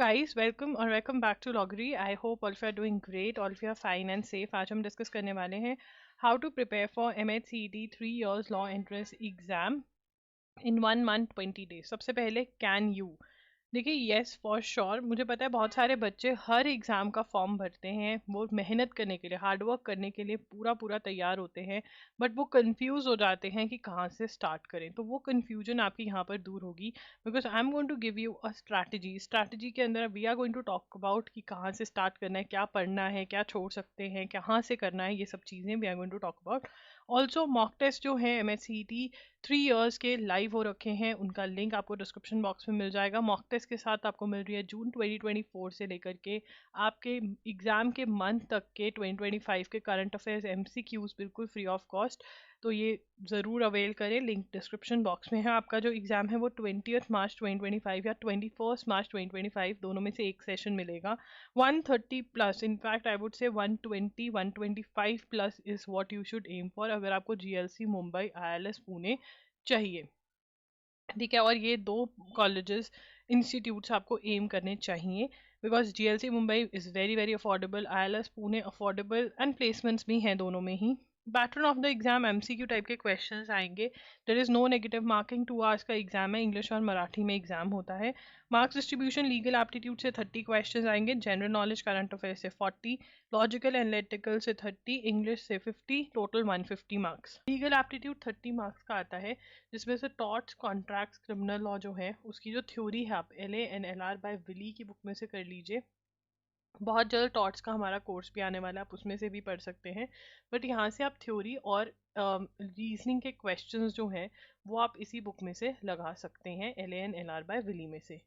Guys, welcome back to Lawgari. I hope all of you are doing great, all of you are fine and safe. आज हम discuss करने वाले हैं how to prepare for MHCET 3 years law entrance exam in 1 month 20 days। सबसे पहले can you, देखिए yes for sure. मुझे पता है बहुत सारे बच्चे हर एग्ज़ाम का फॉर्म भरते हैं, वो मेहनत करने के लिए, हार्ड वर्क करने के लिए पूरा पूरा तैयार होते हैं, बट वो कंफ्यूज हो जाते हैं कि कहाँ से स्टार्ट करें। तो वो कंफ्यूजन आपकी यहाँ पर दूर होगी, because I am going to give you a strategy के अंदर we are going to talk about कि कहाँ से स्टार्ट करना है, क्या पढ़ना है, क्या छोड़ सकते हैं, कहाँ से करना है, ये सब चीज़ें we are going to talk about. Also mock test जो है MHCET 3 years के लाइव हो रखे हैं, उनका लिंक आपको डिस्क्रिप्शन बॉक्स में मिल जाएगा। मॉक टेस्ट के साथ आपको मिल रही है जून 2024 से लेकर के आपके एग्ज़ाम के मंथ तक के 2025 के करंट अफेयर्स MCQs बिल्कुल फ्री ऑफ कॉस्ट। तो ये ज़रूर अवेल करें, लिंक डिस्क्रिप्शन बॉक्स में है। आपका जो एग्ज़ाम है वो 20 मार्च 2025 या 21 मार्च 2025 दोनों में से एक सेशन मिलेगा। 130 plus, in fact I would say 120 125 plus is what you should aim for अगर आपको GLC मुंबई ILS पुणे चाहिए। ठीक है, और ये दो कॉलेजेस इंस्टीट्यूट्स आपको एम करने चाहिए, because GLC Mumbai is very very affordable, ILS Pune affordable and placements भी हैं दोनों में ही। Pattern of the exam MCQ type के क्वेश्चंस आएंगे। There is no negative marking, 2 hours का एग्जाम है, इंग्लिश और मराठी में एग्जाम होता है। मार्क्स डिस्ट्रीब्यूशन लीगल एप्टीट्यूड से 30 क्वेश्चंस आएंगे, जनरल नॉलेज करंट अफेयर से 40, लॉजिकल एनालिटिकल से 30, इंग्लिश से 50, total 150 marks. Legal aptitude 30 marks का आता है, जिसमें से टॉर्ट्स, कॉन्ट्रैक्ट्स, क्रिमिनल लॉ जो है उसकी जो थ्योरी है आप LA and LR by Wiley की बुक में से कर लीजिए। बहुत जल्द टॉर्ट्स का हमारा कोर्स भी आने वाला है, आप उसमें से भी पढ़ सकते हैं। बट यहाँ से आप थ्योरी और रीजनिंग के क्वेश्चंस जो हैं वो आप इसी बुक में से लगा सकते हैं, LA and LR by Wiley में से।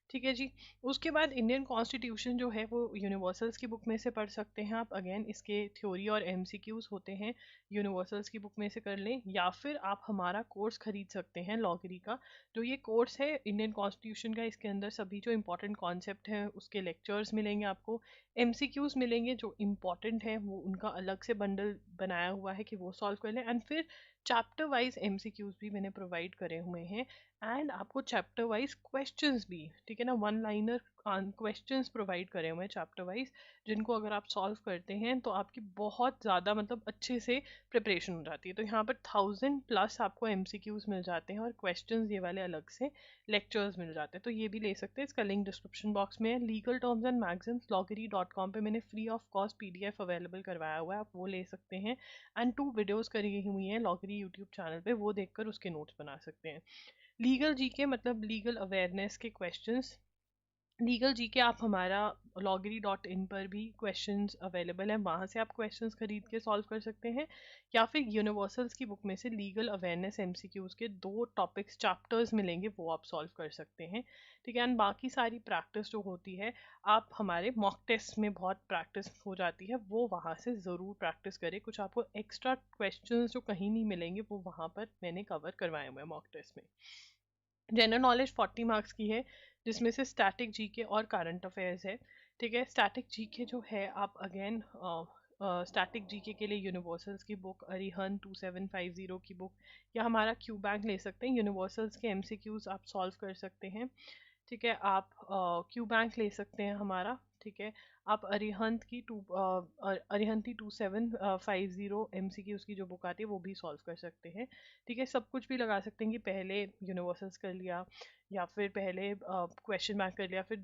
ठीक है जी। उसके बाद इंडियन कॉन्स्टिट्यूशन जो है वो यूनिवर्सल्स की बुक में से पढ़ सकते हैं आप। अगेन इसके थ्योरी और MCQs होते हैं, यूनिवर्सल्स की बुक में से कर लें, या फिर आप हमारा कोर्स खरीद सकते हैं लॉगरी का। जो ये कोर्स है इंडियन कॉन्स्टिट्यूशन का, इसके अंदर सभी जो इंपॉर्टेंट कॉन्सेप्ट हैं उसके लेक्चर्स मिलेंगे आपको, MCQs मिलेंगे जो इम्पॉर्टेंट हैं, वो उनका अलग से बंडल बनाया हुआ है कि वो सॉल्व कर लें, एंड फिर चैप्टर वाइज MCQs भी मैंने प्रोवाइड करे हुए हैं, एंड आपको चैप्टर वाइज क्वेश्चंस भी, ठीक है ना, 1 liner क्वेश्चंस प्रोवाइड करे हुए हैं चैप्टर वाइज, जिनको अगर आप सॉल्व करते हैं तो आपकी बहुत ज़्यादा मतलब अच्छे से प्रिपरेशन हो जाती है। तो यहाँ पर 1000+ आपको MCQs मिल जाते हैं और क्वेश्चंस ये वाले अलग से लेक्चर्स मिल जाते हैं, तो ये भी ले सकते हैं। इसका लिंक डिस्क्रिप्शन बॉक्स में है। Legal terms and magazines loggery.com पे मैंने free of cost PDF available करवाया हुआ है, आप वो ले सकते हैं। एंड 2 वीडियोज़ करी हुई हैं लॉगरी यूट्यूब चैनल पे, वो देखकर उसके नोट्स बना सकते हैं। लीगल जीके मतलब लीगल अवेयरनेस के क्वेश्चंस, लीगल जीके आप हमारा loggery.in पर भी क्वेश्चंस अवेलेबल हैं, वहाँ से आप क्वेश्चंस खरीद के सॉल्व कर सकते हैं, या फिर यूनिवर्सल्स की बुक में से लीगल अवेयरनेस MCQs के 2 टॉपिक्स चैप्टर्स मिलेंगे, वो आप सॉल्व कर सकते हैं। ठीक है, एंड बाकी सारी प्रैक्टिस जो होती है आप हमारे मॉक टेस्ट में बहुत प्रैक्टिस हो जाती है, वो वहाँ से ज़रूर प्रैक्टिस करें। कुछ आपको एक्स्ट्रा क्वेश्चंस जो कहीं नहीं मिलेंगे वो वहाँ पर मैंने कवर करवाए हुए हैं मॉक टेस्ट में। जनरल नॉलेज 40 मार्क्स की है, जिसमें से स्टैटिक जीके और करंट अफेयर्स है। ठीक है, स्टैटिक जीके जो है आप अगेन स्टैटिक जीके के लिए यूनिवर्सल्स की बुक, अरिहंत 2750 की बुक, या हमारा क्यू बैंक ले सकते हैं। यूनिवर्सल्स के MCQs आप सॉल्व कर सकते हैं। ठीक है, आप क्यू बैंक ले सकते हैं हमारा। ठीक है, आप अरिहंत की अरिहंती 2750 MCQs की जो बुक आती है वो भी सॉल्व कर सकते हैं। ठीक है, सब कुछ भी लगा सकते हैं कि पहले यूनिवर्सल्स कर लिया, या फिर पहले क्वेश्चन बैंक कर लिया, फिर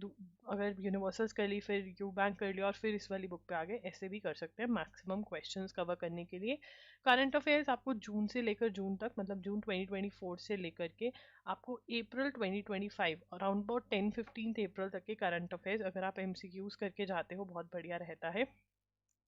अगर यूनिवर्सल्स कर ली फिर क्यू बैंक कर लिया और फिर इस वाली बुक पे आ गए, ऐसे भी कर सकते हैं मैक्सिमम क्वेश्चंस कवर करने के लिए। करंट अफेयर्स आपको जून से लेकर जून तक, मतलब जून 2024 से लेकर के आपको अप्रैल 2025 अराउंड अबाउट 10-15 अप्रैल तक के करंट अफेयर्स अगर आप MCQs करके जाते हो बहुत बढ़िया रहता है।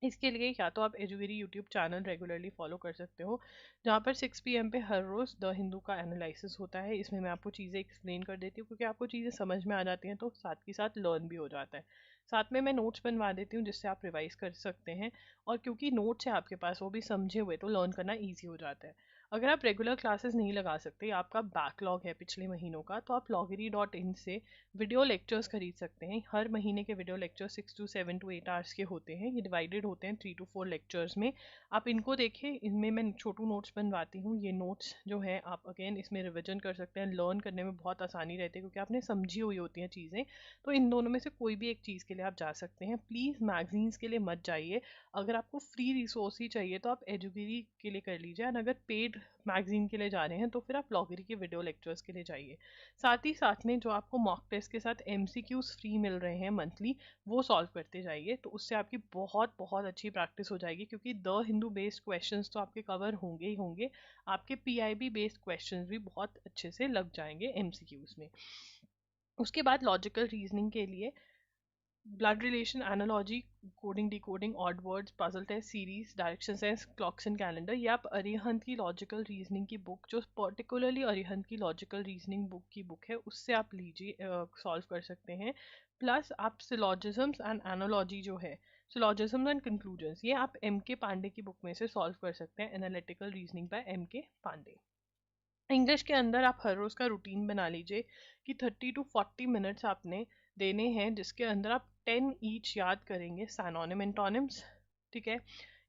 इसके लिए या तो आप एजुवेरी यूट्यूब चैनल रेगुलरली फॉलो कर सकते हो, जहाँ पर 6 PM पे हर रोज़ द हिंदू का एनालिसिस होता है। इसमें मैं आपको चीज़ें एक्सप्लेन कर देती हूँ, क्योंकि आपको चीज़ें समझ में आ जाती हैं तो साथ के साथ लर्न भी हो जाता है। साथ में मैं नोट्स बनवा देती हूँ जिससे आप रिवाइज कर सकते हैं, और क्योंकि नोट्स है आपके पास वो भी समझे हुए, तो लर्न करना ईजी हो जाता है। अगर आप रेगुलर क्लासेस नहीं लगा सकते, आपका बैकलॉग है पिछले महीनों का, तो आप loggery.in से वीडियो लेक्चर्स खरीद सकते हैं। हर महीने के video lecture 6 to 7 to 8 hours के होते हैं। ये डिवाइडेड होते हैं 3 to 4 लेक्चर्स में। आप इनको देखें, इनमें मैं छोटू नोट्स बनवाती हूँ। ये नोट्स जो हैं आप अगेन इसमें रिविजन कर सकते हैं। लर्न करने में बहुत आसानी रहती है क्योंकि आपने समझी हुई होती हैं चीज़ें। तो इन दोनों में से कोई भी एक चीज़ के लिए आप जा सकते हैं। प्लीज़ मैगजीन्स के लिए मत जाइए। अगर आपको फ्री रिसोर्स ही चाहिए तो आप एजुगिरी के लिए कर लीजिए, एंड अगर पेड मैगजीन के लिए जा रहे हैं तो फिर आप लॉगरी के वीडियो लेक्चर्स के लिए जाइए। साथ ही साथ में जो आपको मॉक टेस्ट के साथ MCQs फ्री मिल रहे हैं मंथली, वो सॉल्व करते जाइए। तो उससे आपकी बहुत बहुत अच्छी प्रैक्टिस हो जाएगी, क्योंकि द हिंदू बेस्ड क्वेश्चंस तो आपके कवर होंगे ही होंगे, आपके PIB बेस्ड क्वेश्चंस भी बहुत अच्छे से लग जाएंगे MCQs में। उसके बाद लॉजिकल रीजनिंग के लिए blood relation, analogy, coding, decoding, odd words, puzzle test series, direction sense, clocks and calendar, ये आप अरिहंत की लॉजिकल रीजनिंग की बुक, जो पर्टिकुलरली अरिहंत की लॉजिकल रीजनिंग बुक की बुक है, उससे आप लीजिए, सॉल्व कर सकते हैं। प्लस आप सिलॉजिज्म्स एंड एनालॉजी जो है, सिलॉजिज्म्स एंड कंक्लूजन्स, ये आप MK पांडे की बुक में से सॉल्व कर सकते हैं। Analytical reasoning by MK Pandey. English के अंदर आप हर रोज़ का रूटीन बना लीजिए कि 30 to 40 मिनट्स आपने देने हैं, जिसके अंदर आप 10 ईच याद करेंगे। सैनोनिम, एंटोनिम्स, ठीक है,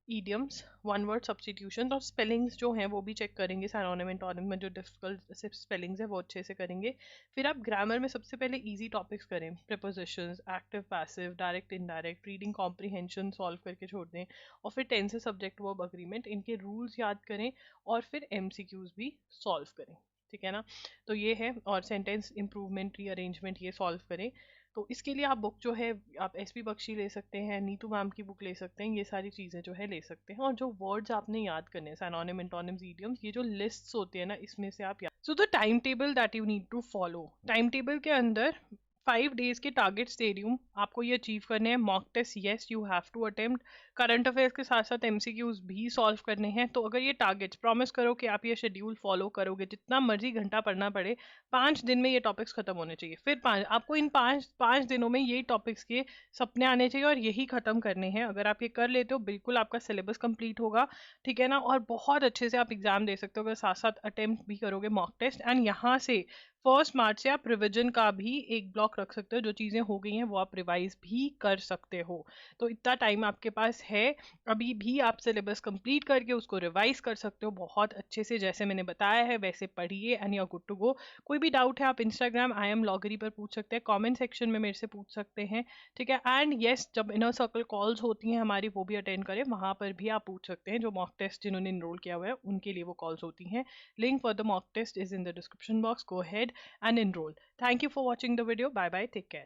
ईडियम्स, वन वर्ड सब्स्टिट्यूशन, और स्पेलिंग्स जो हैं वो भी चेक करेंगे। सैनोनिम एंटोनिम में जो डिफिकल्ट से स्पेलिंग्स है वो अच्छे से करेंगे। फिर आप ग्रामर में सबसे पहले इजी टॉपिक्स करें, prepositions, active passive, direct indirect, reading comprehension solve करके छोड़ दें। और फिर टेंसेस, सब्जेक्ट वर्ब अग्रीमेंट, इनके रूल्स याद करें, और फिर MCQs भी सॉल्व करें। ठीक है ना, तो ये है। और सेंटेंस इंप्रूवमेंट, रीअरेंजमेंट, ये सॉल्व करें। तो इसके लिए आप बुक जो है आप SP बख्शी ले सकते हैं, नीतू मैम की बुक ले सकते हैं, ये सारी चीज़ें जो है ले सकते हैं। और जो वर्ड्स आपने याद करने हैं, सिनोनिम, एंटोनिम्स, इडियम्स, ये जो लिस्ट्स होती है ना, इसमें से आप याद। So the time table that you need to follow, time table के अंदर 5 डेज के टारगेट्स दे रही हूँ आपको, ये अचीव करने हैं। Mock test yes you have to attempt, current affairs के साथ साथ MCQs भी सॉल्व करने हैं। तो अगर ये टारगेट्स, प्रॉमिस करो कि आप ये शेड्यूल फॉलो करोगे, जितना मर्जी घंटा पढ़ना पड़े, 5 दिन में ये टॉपिक्स खत्म होने चाहिए। फिर आपको इन पाँच दिनों में यही टॉपिक्स के सपने आने चाहिए और यही खत्म करने हैं। अगर आप ये कर लेते हो, बिल्कुल आपका सिलेबस कंप्लीट होगा। ठीक है ना, और बहुत अच्छे से आप एग्जाम दे सकते हो अगर साथ साथ अटेम्प्ट भी करोगे मॉक टेस्ट। एंड यहाँ से 1 मार्च से आप रिविजन का भी एक ब्लॉक रख सकते हो, जो चीज़ें हो गई हैं वो आप रिवाइज भी कर सकते हो। तो इतना टाइम आपके पास है, अभी भी आप सिलेबस कंप्लीट करके उसको रिवाइज कर सकते हो बहुत अच्छे से। जैसे मैंने बताया है वैसे पढ़िए, and you are good to go. कोई भी डाउट है आप इंस्टाग्राम IM लॉगरी पर पूछ सकते हैं, कमेंट सेक्शन में मेरे से पूछ सकते हैं। ठीक है, एंड यस, जब इनर सर्कल कॉल्स होती हैं हमारी, वो भी अटेंड करें, वहाँ पर भी आप पूछ सकते हैं। जो मॉक टेस्ट जिन्होंने इनरोल किया हुआ है उनके लिए वो कॉल्स होती हैं। Link for the mock test is in the description box, go ahead and enroll. Thank you for watching the video. Bye bye, take care.